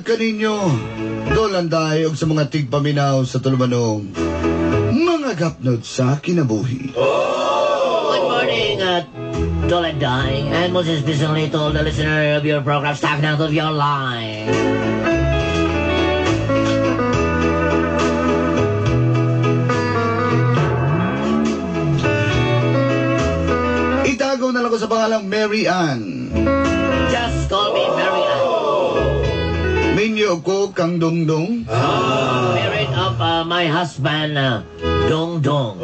Kaninyo, dolanday og sa mga tigpaminaw sa tulumanong mga gapnod sa kinabuhi. Good morning, dolanday, and most especially to the listener of your program, Stagnant of Your Line. Itago na lang ko sa pangalang Mary Ann. Just call me Mary Ann. Minyo ko kang Dongdong. Married of my husband, Dongdong.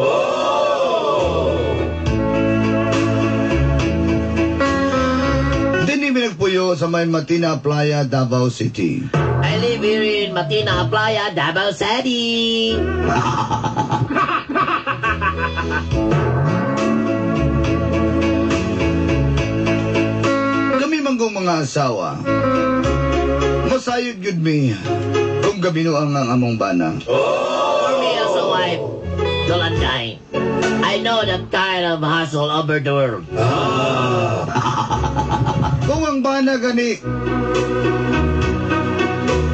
Dini minagpuyo sa may Matina Playa, Davao City. I live here in Matina Playa, Davao City. Kami manggong mga asawa. Masayod yun mi kung gabino ang among bana. For me as a wife, Dolanday, I know that kind of hustle over the world. Kung ang bana gani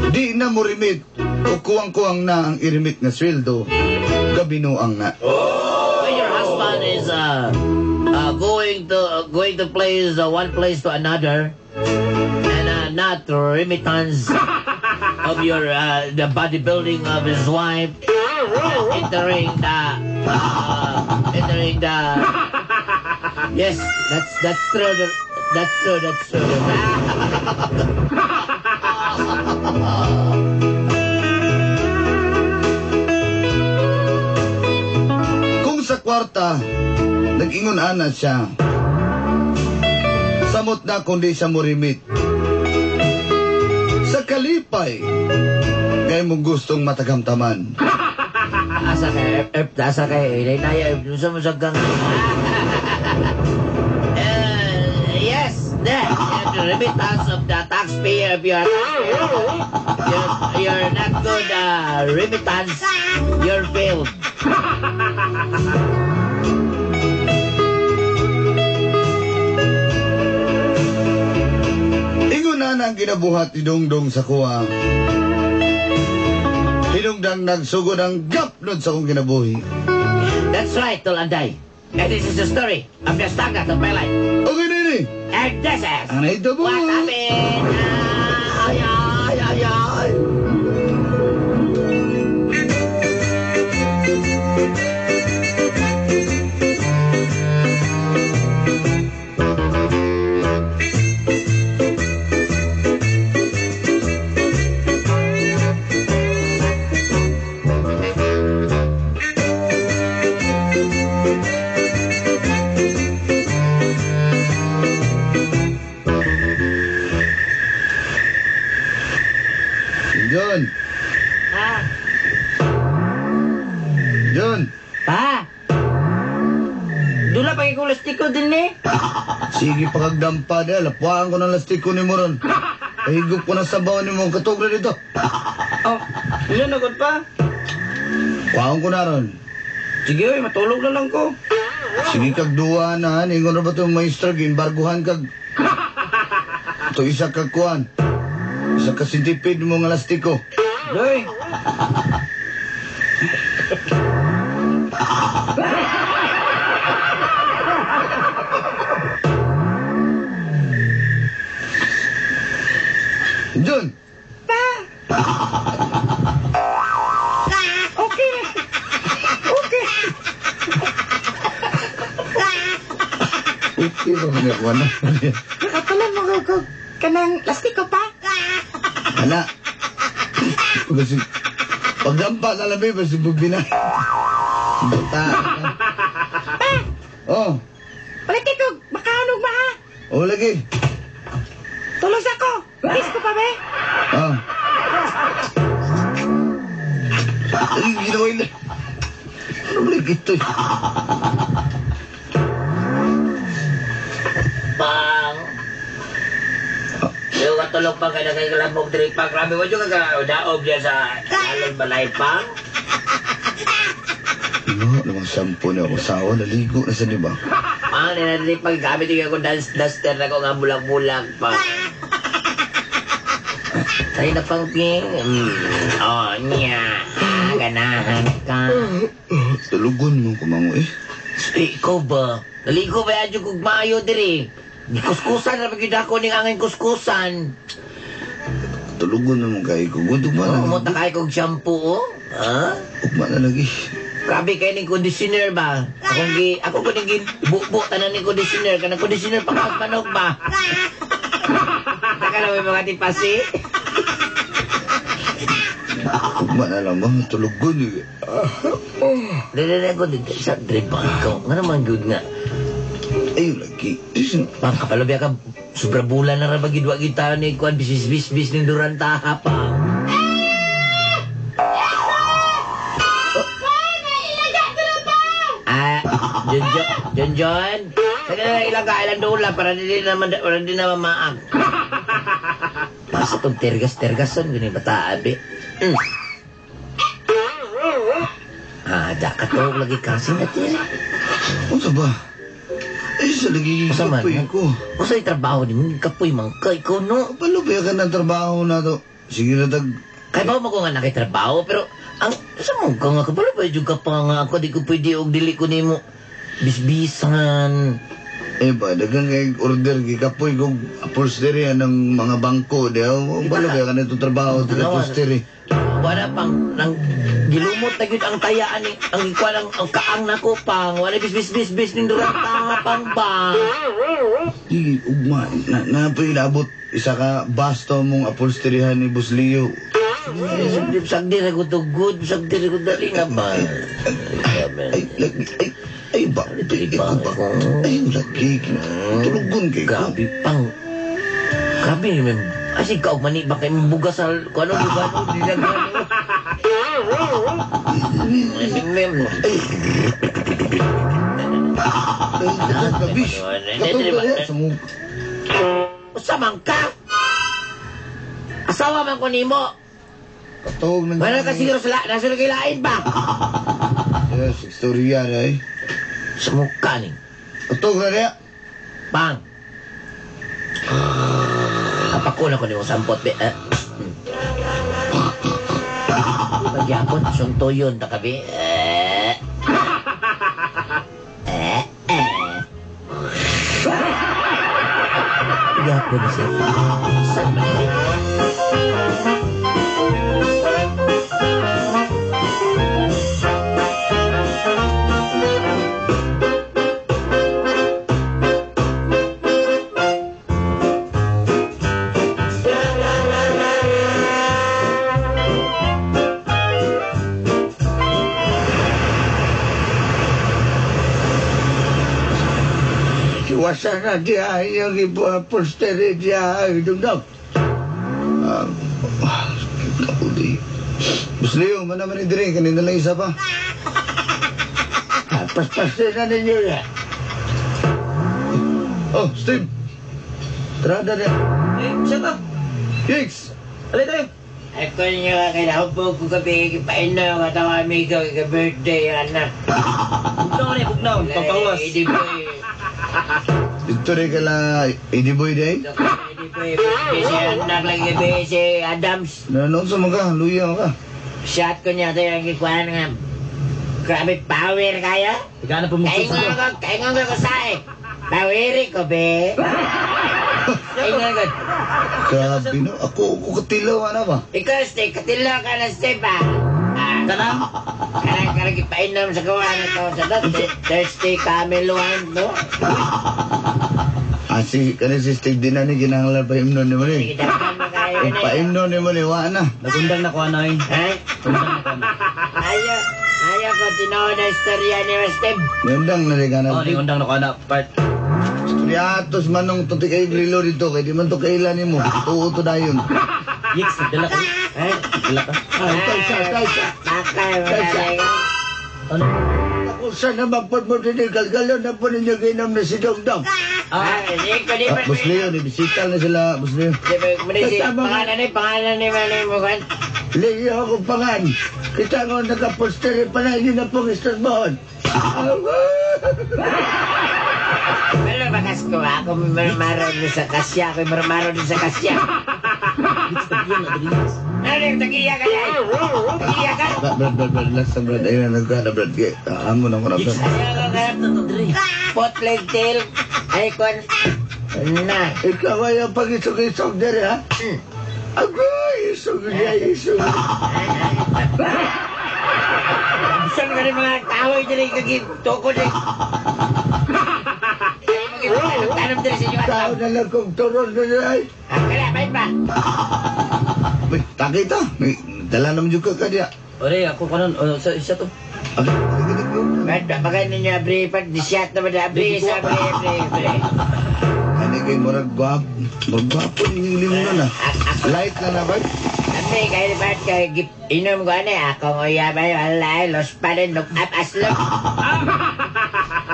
di na mo rimit o kuwang-kuwang na ang irimit na sweldo, gabino ang na. When your husband is going to place one place to another, not remittance of your the bodybuilding of his wife, entering the yes, that's true. That's true. Kung sa kwarta nag-ingon ana siya, samot na kundi siya murimit. Sa kalipay, kaya mong gustong matagamtaman. Asa kay, inay gusto mo sa gang. Yes, that remittance of the taxpayer. If you're not good remittance, you're failed. Ang ginabuhat ni Dongdong sa kuha. Hinungdang nagsugod ang gapnod sa kong kinabuhi. That's right, Dolanday. And this is the story of the Stagnant of my life. Okay, Nini. And this is ano ito po? what happened. Ay. John. John. Pa. Dula pagi ko lastiko din eh. Sige pagagdampa na. Lapuaan ko ng lastiko ni Moron. Pahigop ko ng sabaw ni mong katugla dito. Oh, yun agad pa. Kuhaan ko na ron. Sige, matulog na lang ko. Sige kag duwa na. Ingon na ba itong maestra? Ginbarguhan kag. Ito isa kag kuhan. Isa ka sintipid mo nga lastiko. Doy. John! ba niya ko na? Nakatuloy mo ko kanang lastiko pa. Ana. Kasi pagdampa na labi basi bubina. Bata. Oh, Paliti ko, makahanog ba ha? oh lagi. Tulos ako. Bis ko pa be. Oh. Ay, ginawa na. Ano ba ito? Bang. Yung katulog pa kaya kay kalabog diri pa. Grabe mo yung daog diya sa alon balay pa. Ano, namang sampo niya ako sawa, naligo na sa diba? Ang nanadali paggamit yung ako duster na ko nga bulag-bulag pa. Tayo na pang ping. Oh, niya. Ganahan ka. Talugon mo kumango eh. Ikaw ba? Naligo ba yan yung kugmayo diri? Kuskusan na pagkita ko ning angin kuskusan. Talugon na mong kay ko. Guntog ba na? Umunta kayo kong shampoo, oh? Ha? Ugma na lagi. Grabe kayo ng conditioner ba? Ako ko nang bubo tanan ni conditioner. Kanang conditioner pangkagmanog ba? Taka na may mga tipasi. Ugma na lang ba? Talugon eh. Dali ko dito sa driban ko. Nga naman good nga. Ayun lagi. Pang kapalabya ka, sobra bulan na rabag idwa kita ni Kwan, bis-bis-bis ng duranta pa. John. Sige na ilang doon para di naman maag. Masa itong tergas-tergason, ganyan bata, abi. Dakat ko lagi kasi natin. Ano ba? Eh, sa lagi Masa man? kapoy ko. Masa yung trabaho ni mo, kapoy mangkay ko, no? Palubaya ka ng trabaho na to. Sige na tag... Kaya ba mo ko nga nakitrabaho, pero sa mo ka nga kapalo ba juga pa nga ako, di ko pwede og dili ko nimo bisbisan. Eh ba, dagang kay order kay kapoy kong upholstery ng mga bangko. Palubaya ka na itong trabaho sa upholstery. Wala pang nang gilumot na gyud ang tayaan ni ang ikuan ang kaang nako pang wala bis ning durang pang ba. Di, ugma. Napilabot isa ka basto mong upholsteryhan ni Boss Leo. Sagdi ra ko to good, sagdi ra ko dali nga ba. Ay, ba? Ay, lagi. Tulugon kay ko. Gabi pang. Gabi ni mem. Asig ka og mani ba kay mabugas sa kuno lugar mo dilagyan. Mem. Gabish. Usa man ka? Asawa man ko nimo. Katog ng... Wala ka siguro nasa lain ba? Yes, istorya na eh. Sa mukha ni. Katog na niya. Bang. Kapakuna ko ni mo sampot. Pagyapon, sunto yun, takabi. Pagyapon na siya. Saan ba? Iwasan na dia yung upholstery dia. Dugdog. Kauli. Boss Leo, manaman ni Dre. Kanina lang isa pa. Paspasin na ninyo yan. Oh, Steve. Trada niya. Siya ka? Hicks. Alay tayo. Ako niya kailangan po ko kapi painaw at ang amigo ka-birthday, anak. Bugnaw. Pagpawas. Hindi po Dito rin ka lang. Hindi boy day. Hindi po si anak lagi ba si Adams. Nanonood sa mga. Luya ka. Shot ko niya ito yung kikuhan nga. Grabe power kaya. Ika na pumutok sa Kaingon ko sa eh. Poweri ko be. Kaingon ko. Grabe no. Ako katilaw na ba? Ikaw Steve, katilo ka na Steve ah. Kanang? Karang ipainom sa gawa na to. Sa Thirsty Camel Wine, no? Si Steve din na ni ginahanglan pa himno ni mo ni. Sige, daghan mo kayo Kung pa himno ni mo ni, wa na. Nagundang na ko anay. Ha? Nagundang na ko anay. Ayaw ko tinood na istorya ni Steve. Gandang na rin ka na. Oh, nagundang na ko ana. Part. Yatos manong tuti kay grilo dito, kay di man to kailan ni mo. Tuo to dayon. Yix, dala ka. Ha? Dala ka. Tay sa. Bakay mo na lang. Ano? Ako sana magpod mo din, galgalaw na po ninyo ginam na si Dogdog. Hindi ko di ba? Bus Leo, bisita na sila, Bus Leo. Di ba? Pangalan ni Manay mo kan? Leo ako pangan. Kita nga nakaposter pa na, hindi na pong istorbohon. Wala bakas ko. Ako marmaro din sa kasya. Ako marmaro din sa kasya. Yix, tagiyan na, Yix. Ano yung tagiya ka yan? Tagiya ka? Brad, last time, Brad, ayun na nagkana, Brad. Amo na ko na, Yix, Brad. Ayaw ka ka. Pot leg tail. Ay kon. Na. Ikaw ay ang pag-isog-isog dere, ha? Agoy, isog niya, isog. Saan ka rin mga kahoy dyan kagin? Toko dyan. Tanong dyan sa inyo at Tao na lang kong turon na ay. Kaya, ba't ba? Uy, takita. Dala naman yung kakadya. Ore, ako kanon. Isa to. Ba't ba? Baka ninyo abri pag disyat na ba na abri sa abri. Ano kayo, murag guwapo. Magwapo yung limon na. Light na ba? Abri, kayo ba't kayo inom ko ano akong uyabay wala los pa rin look up as look.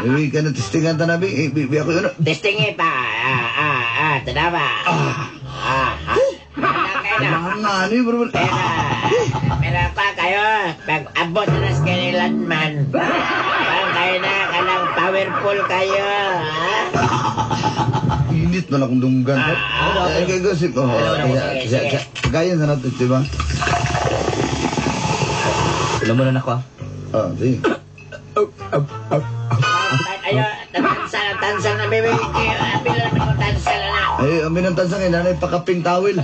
Uy, ka na testingan ta nabi. Bi ako yun. Testing pa. Tadaba. Ano yun, bro? Pero pa kayo, pag abot na sa kanilan man, parang kayo na, kalang powerful kayo, ha? Init na akong dunggan. Ay, kaya gosip. Gaya na natin, diba? Alam mo na ako ah. Sige. Ayo, tansan na, bebe, apila na ko tansan na. Ay, amin ang tansang ina, na pakaping tawil.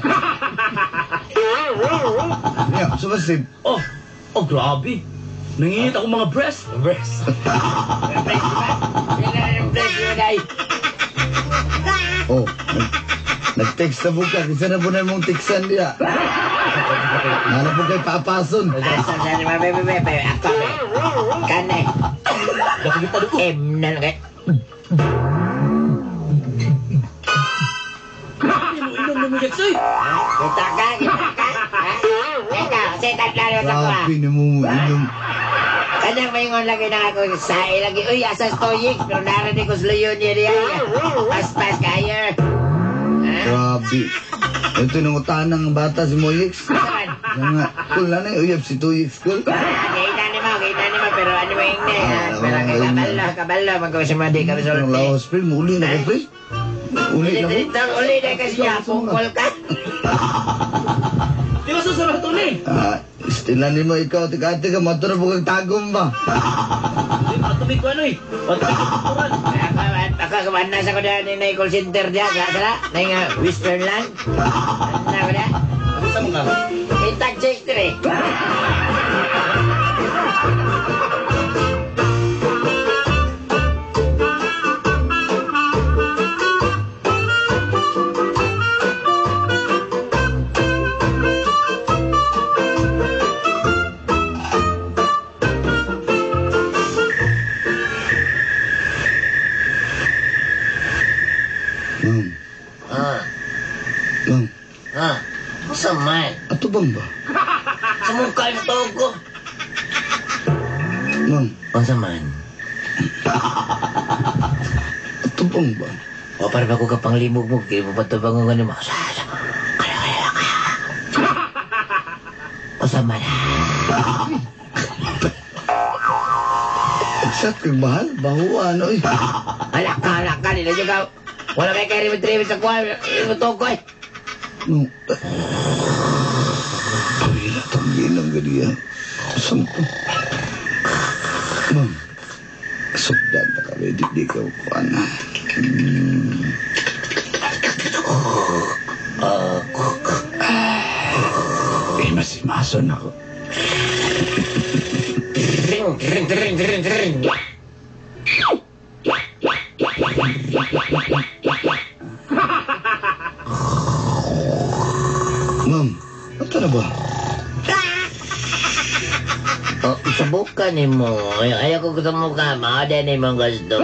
Yeah, sumasib. Oh, grabe. Nanginit ako mga breast. Breast, di ba? Yan na yung breast nyo, guys. Oh, nag-text na buka. Isa na po na mong textan niya. Nana po kay papason. Tansan sa mga bebe, ako, kanay. Nakikita doon. Na lang kayo. Inom mo Yix eh. Kita ka? Ikaw, kasi tatlalo sa ko, ha? Grabe ni mo inom. Kanyang mayingon lagi na ako sa lagi. Uy, asas to yik. Pero narinig ko sa leyon niya riya. Pas kayo. Ha? Grabe. Ito nung utanang bata si Moyix. Saan? Nga, cool na na. Uyab si Tuyix, cool. Gainan ni mo. Pero ano mo yung ne, ha? Pero kabalo. Magkawasimadi kami sa Ang lawas, pre. Muli na ko, pre. Uli na ko. Uli na kasi niya. Pungkol ka. Di ba susunod ito ni? Istilan ni mo ikaw. Tika-tika ka. Matura po kang tagong ba? Matumig ko ano eh. Matumig ko tuturan. Ako kaman sa ko na ni call center diya. Sala? Na yung Westernland. Na ko na? Ano sa mga? Intag 63. Ma'am, Saman. ato bang ba? Sumukal to ko. Ma'am, O saman. ato bang ba? O para ba ko kapang limog mo. Kaya mo ba ito bangungan mo? O saman. Exact kang bahal? Bahuan, oy. Alak ka. Nila juga. Wala kayo rimit-rimit sa kuha. Imutok ko eh. No. Pagila itong ginang ganyan. Saan ko? Ma'am, sugdan na kami. Di ka kuha na. Masimason ako. Ring. Ito na ba? Subukan ni mo. Ayaw ko gusto mo ka. Maada ni mong gusto.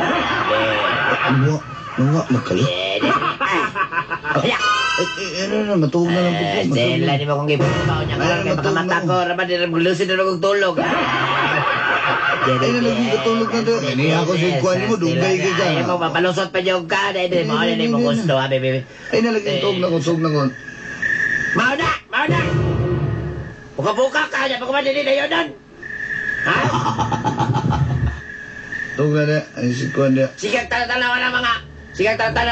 Mga magkala. Ano na, matuog na lang po. Sila ni mo kung ipupaw niya ka. Kaya makamata ko. Raman din lusin na nagong tulog. Ay, nalaging katulog na doon. Niya ako sa ikuan mo, dugay ka ka. Ayaw mo, papalusot pa niyo ka. Dahil mo, ano ni mo gusto, ha, baby. Ay, nalaging tuog na ko. Mauna! Buka-buka ka. Diyan pa kumadili na yun doon. Ha? Tuog na na. Ay, si kuan niya. Sige, tatalaw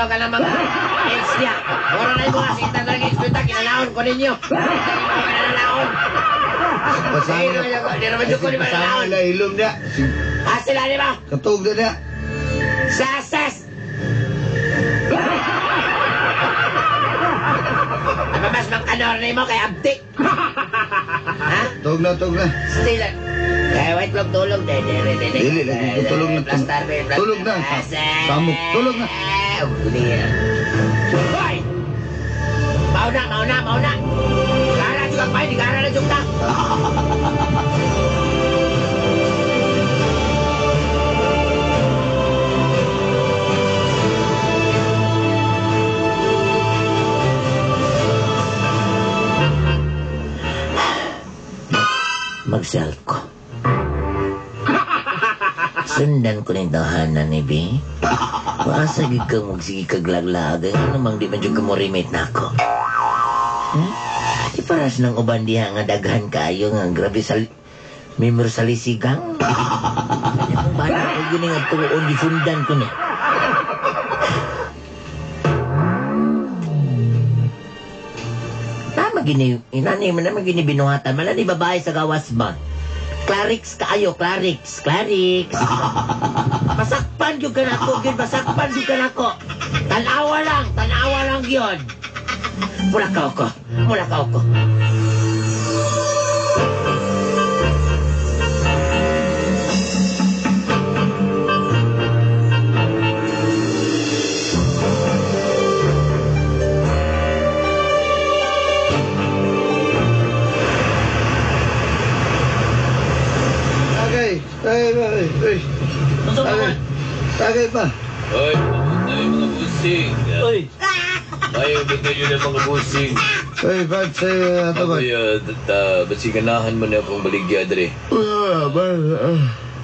ka ng mga... Hits niya. Wala na yung mga sige, tatalaw ka ng kinalaon ko ninyo. Kinalaon. Di naman yung ko ni Pasama Manalaon. nila ilom niya. Sila di ba? Katuog na niya. Sases! Nabamas mang kanor na mo kay Abdik. Ha? Tuog na. Still. Kaya wait lang tulog. Dili, lagi ko tulog na. Plastar, babe. Tulog na. Samok, tulog na. Huli na. Hoy! Mauna. Gara juga pa, di gara na juga. Magsal ko. Sundan ko na yung tahanan ni B. Maasa gid ka magsige kaglag-lag. Ano namang di man dyan ka mo remate na ako. Di paras ng uban diha nga daghan kayo nga grabe sa member sa lisigang. Kanya kong bala ko yun nga tuon di sundan ko ni. Inani mo naman gini binuhatan. Mala ni babae sa gawas ba? Clarix kaayo, Clarix. Masakpan yung ka nako, yun. Masakpan yung ka nako. Tanawa lang yun. Mula ka ako. Ay. Ano ba? Tagay pa. Hoy, tayo mga busing. Uy! Ayaw bigyan nyo ng mga busing. Ay, ba't sa'yo ito ba? Basiganahan mo na akong baligya, Dre.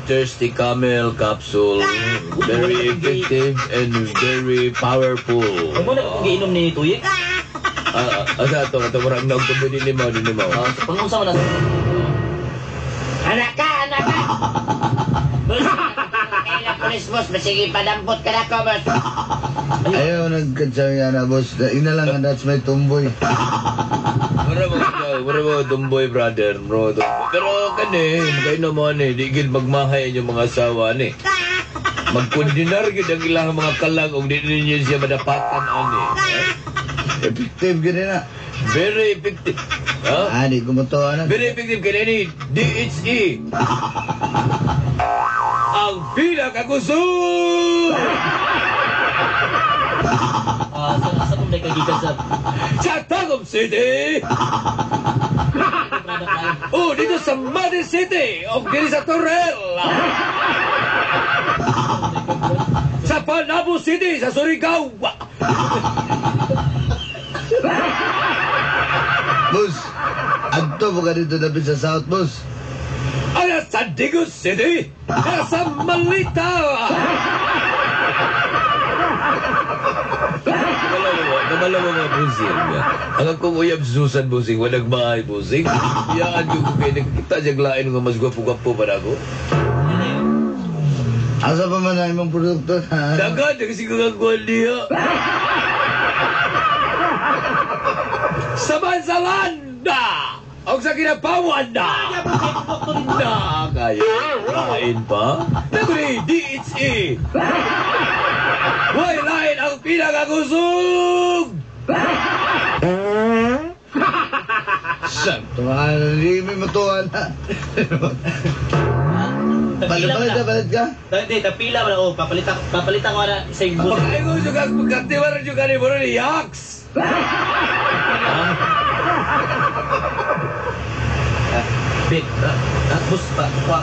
Thirsty Camel Capsule. Very effective and very powerful. Ang mo na kung giinom ni Tuyik? Ito, marang na ako din ni Mau. Pangunsa mo na. Anak ka! Boss, kailan pulis, boss. Masige padampot ka na ko, boss. Ayaw nagkatsawi na, boss. Ina lang, that's my tumboy. Mura mo, tumboy, brother. Pero kayo naman di gil magmahay yung mga asawa magkundinar gid ang ilang mga kalang kung di ninyo siya madapatan Effective gini na. Very effective. Di gumuto na. Very effective kaya ni DHE. Ang pinakagusto! Sa kung may kagigan Sa Tagum City! Dito sa Mother City of dito sa Torrel! Sa Panabo City, sa Surigao! Boss, adto mo ka dito na sa South, boss. Sa Digos City! Sa Malita! Kamala mo mga busing. Ang kong uyab Susan busing, walang maay busing. Iyaan ko kayo nakikita diyang lain nga mas gwapo-gwapo pa na ako. Asa pa man na imong produkto? Dagan, kasi kakakuhan niya. Sa Mansalanda! Ang sa kinapawan na! Kayo, lain pa? Naguli, DHE! Way lain ang pinakagusog! Santo, hindi may matuwa na. Balit ka? Hindi, tapila mo na. Papalitan ko na sa yung bus. Pagkain ko juga, pagkatiwaran juga ni Moro ni Yaks! Big, bus,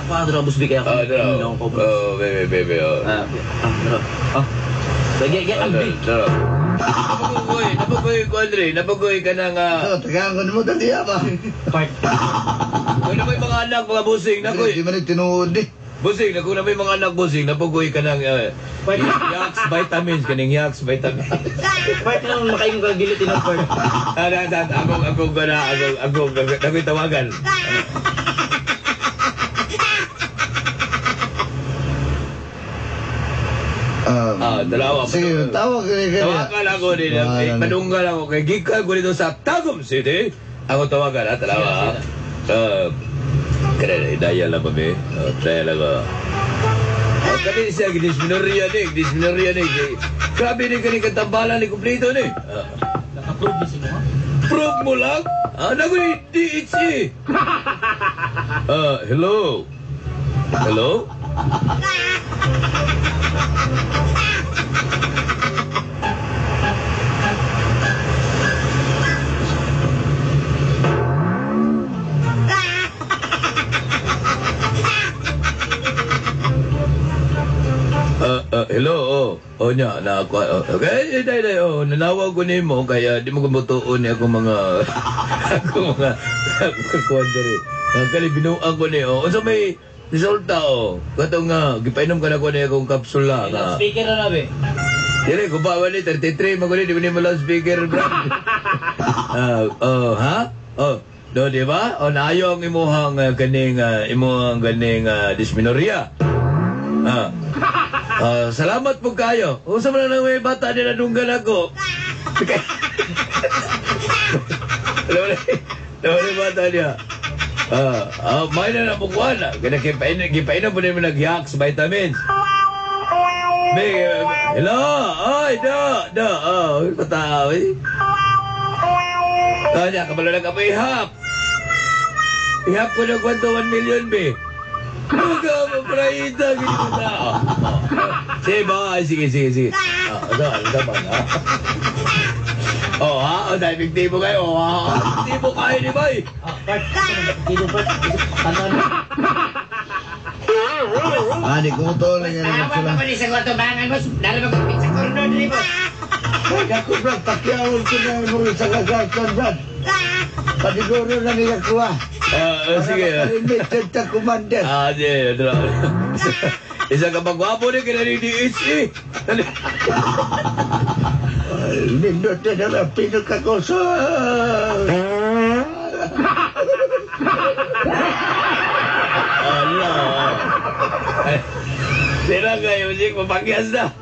paano bus big kaya ako? Ano? Oh, baby, oh. Ano? Get ang big. Napagoy ko, Andre. Napagoy ka ng... Tagaan ko na mo dali ba? Part. Kung na may mga anak, mga busing, nakoy. Di man tinuod eh. Busing, kung na may mga anak busing, napagoy ka ng... Yaks vitamins, kaning Yaks vitamins. Part lang makain ko gilitin ng part. Ako'y tawagan. Dalawa. Sige, tawag ka rin. Tawagan ako din. Madunggal ako kay Gikan ko dito sa Tagum City. Ako tawagan ha, dalawa. Kaya daya lang kami. Daya lang ako. Kami siya, disminorya ni. Grabe ni kani katambalan ni kumplito ni. Naka-prove din sila, ha? Prove mo lang? Naku ni DHC. Hello? Hello? Hello, nya, na ako, okay, day, nanawag ko nimo, kaya di mo kumutuon ni ako mga, kondere. Kali binuang ko ni, unsa may resulta, katong nga, gipainom ka na ko ni akong kapsula, nga. Speaker na nabi. Dili, kung ba, 33, maguli, di mo ni mo lang speaker, bro. Ha? Do, di ba? Naayo ang imuhang disminorya. Salamat po kayo. Usa man lang may bata din nadunggan ako. Dawali bata niya. May na nabukuan. Gipainom po namin nag-Yaks vitamins. Hello? Ay, da. Patao eh. Kanya, kabalo lang ka pa ihap. Ihap ko na kwanto 1 million, be. Huwag mapraita, gini mo na. Sige ba? Sige. Ano ba na? Dahil bigtibo kayo. Bigtibo kayo ni Bay. Dito part. Kanan. Di ko to lang yan ang Tama pa ni sa kwarto bangan, boss. Dala mag-upit sa corridor dali, boss. Ako, Brad, pakyawal ko na mo sa kagastan, Brad. Padiguro na nila kuha. Sige. Limited sa commander. Sige. Isa ka magwapo ni kina ni DHC. Nindot na naman pinagkakoso. Allah. Sila kayo, Jik, mapagyas na.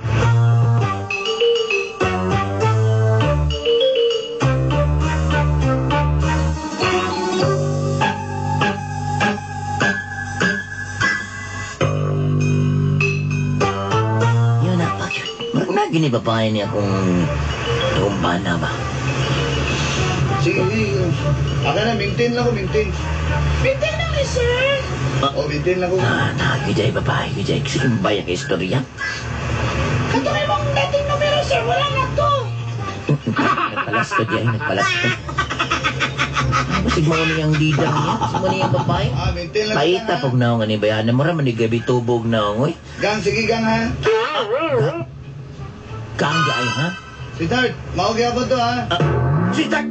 Gini babae niya kung bana ba? Sige. Aka na, maintain lang ko, maintain. Bitin lang ni sir. Maintain lang ko. Nakagijay babae, gijay. Simbay ang istorya. Katulad mong dating numero sir, wala na to. Nagpalas ka diyan, nagpalas ka. Masig mo niyang leader niya. Masig mo niyang babae. Maintain lang ko. Paita pag naong nga ni bayanan mo raman ni gabi tubog naong, oy. Gang, sige gang ha. Kangga ay, ha? Sweetheart, maugya po to ha. Sweetheart!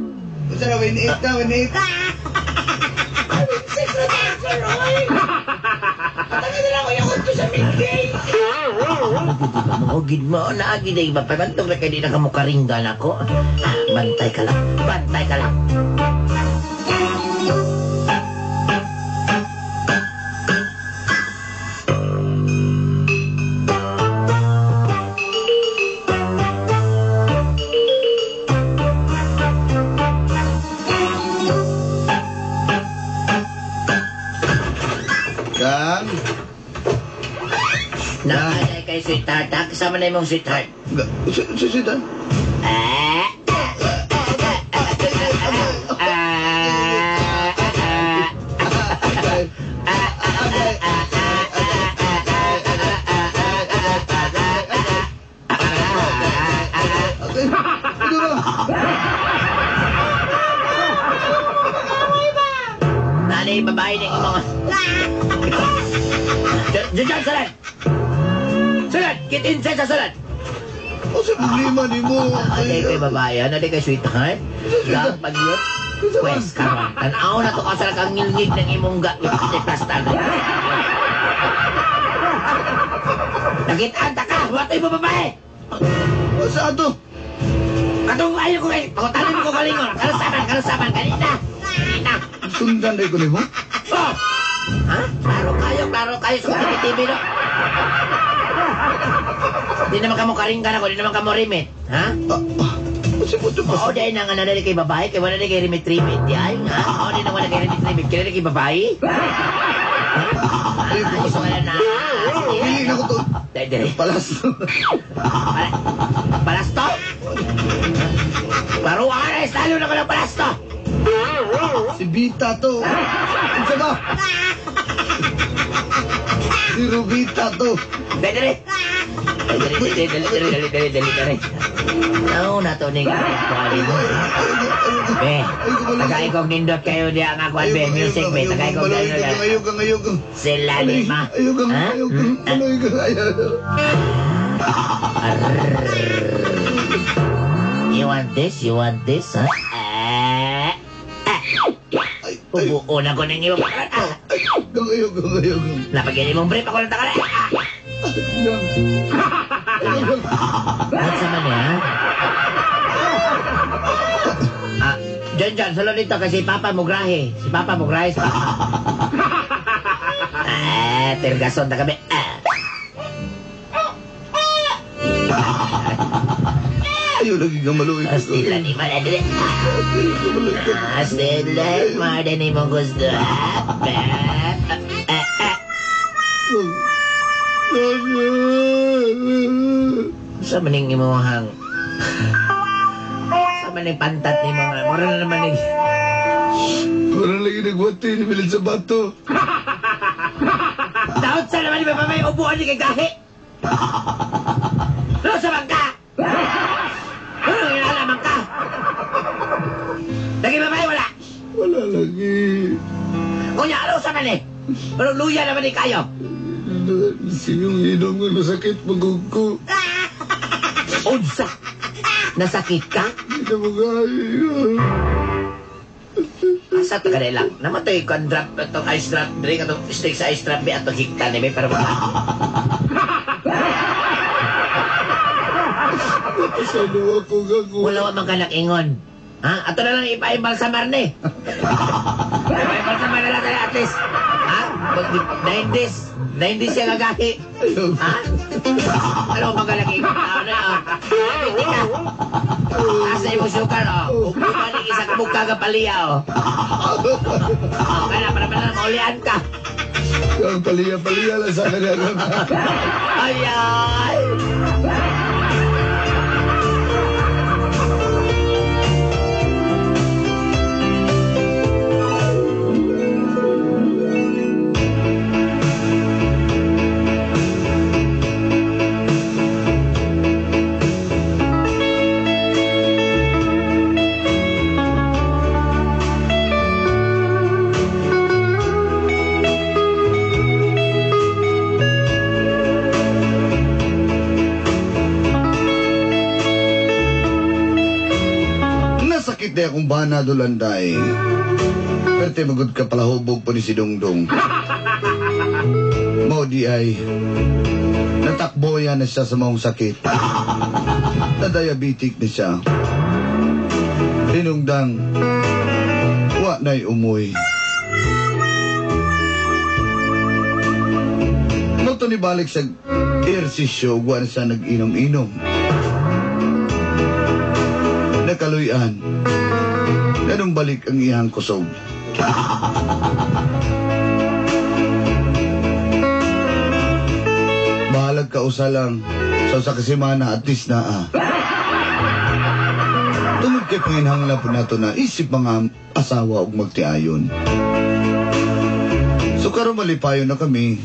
Gusto na, win 8 na, win 8. Six na tayo sir, oy. Patangin nila ko yung kunto sa midday. Mahugid mo, naagid ay iba. Pagantong na kayo di na kamukaringgan ako. Bantay ka lang. Gang. Nakakaya kay sweetheart, ha? Kasama na yung sweetheart. Sweetheart. na yung babae ng mga... Diyan, salat! Salat! Get inside sa salat! O sa problema ni mo. Ano kay babae? Ano kay sweetheart? Lang pag-yot? Pwes, karon. Tanaw na to kasal kang ngilngig ng imong plastar. Nakitaan ta ka! Watay mo babae! O sa ato? Katong ayaw ko kayo! Pagkutanin ko kalingon! Kalusaban! Kanina! Sundan rin ko ni mo? Oh! Ha? Klaro kayo sa TV, no? Di naman ka mo karinggan ako, di naman ka mo rimit. Ha? Kasi mo ito Oo, dahil na nga nanay kay babae, kaya wala na kay rimit-rimit. Di ay nga. Oo, di na wala kay rimit-rimit. Kaya na kay babae? Ayos ka na. Pili na ko to. Dahil. Palas. Palasto? Klaro ka na, estalo na ko ng palasto. Si Vita to. Isa ba? Si Rubita to. Dali. Ano na to ning kuali mo? Be, tagay kong nindot kayo diya nga kuan be, music be, tagay kong gano'n. Ayog. Sila lima. Ayog. You want this, ha? Ubuo na ko ng iyong Ayog. napagyan mong brief ako ng takala. Ba't sa man yan? Diyan, salo dito kasi Papa mo grahe. Si Papa mo grahe sa Papa. Tergason na kami. Ayaw lagi ka maluwi. Astila ni Maradre. Astila, Marada ni mong gusto. Sa maning imuhang sa maning pantat ni mga mura na naman ni Parang lagi nagwati ni Bilid sa bato. daot sa naman ni babay upuan ni kay gahi no sa bangka ano inalaman ka lagi babay wala Lagi. kunya ano sa man pero luya naman ni kayo Siyong inom nga nasakit magugko. unsa nasakit ka Hindi na magayo. asa ta kanila lang namatay ko ang drop itong ice drop drink atong steak sa ice drop be atong hikta ni may para mga Pasalo ako gago. wala wa man ka ingon ha ato na lang ipaimbal sa marne ipaimbal sa marne lang at least ha 9 days siya gagahi ha ano ba ingon ano hindi ka asa yung sugar upuman isa ka mukha ka paliya kaya para maulian ka Ang paliya lang sa kanya. ay Nasakit na akong bana dolanday. Perte magod ka palahubog po ni si Dongdong. Mao di ay natakboyan na siya sa maong sakit. Na-diabetic na siya. Dinungdang wa na'y umuy. Moto ni balik sa ehersisyo, wa na siya nag-inom-inom. Nakaluyan. Ganong balik ang iyang kusog. Bahalag ka usa lang sa kasimana at least na Tungod kay panginhanglan po nato na isip mga asawa og magtiayon. So karon malipayon na kami.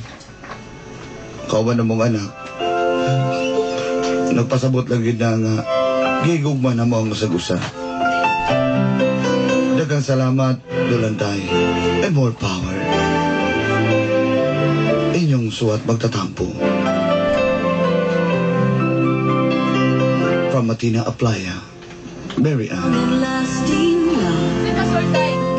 Kawan na mong anak. Nagpasabot lang gid na nga gigugma na mo ang masagusa. Daghang salamat, Dolantay. and more power. Inyong suwat magtatampo. From Matina Aplaya, Mary Ann. Lasting love.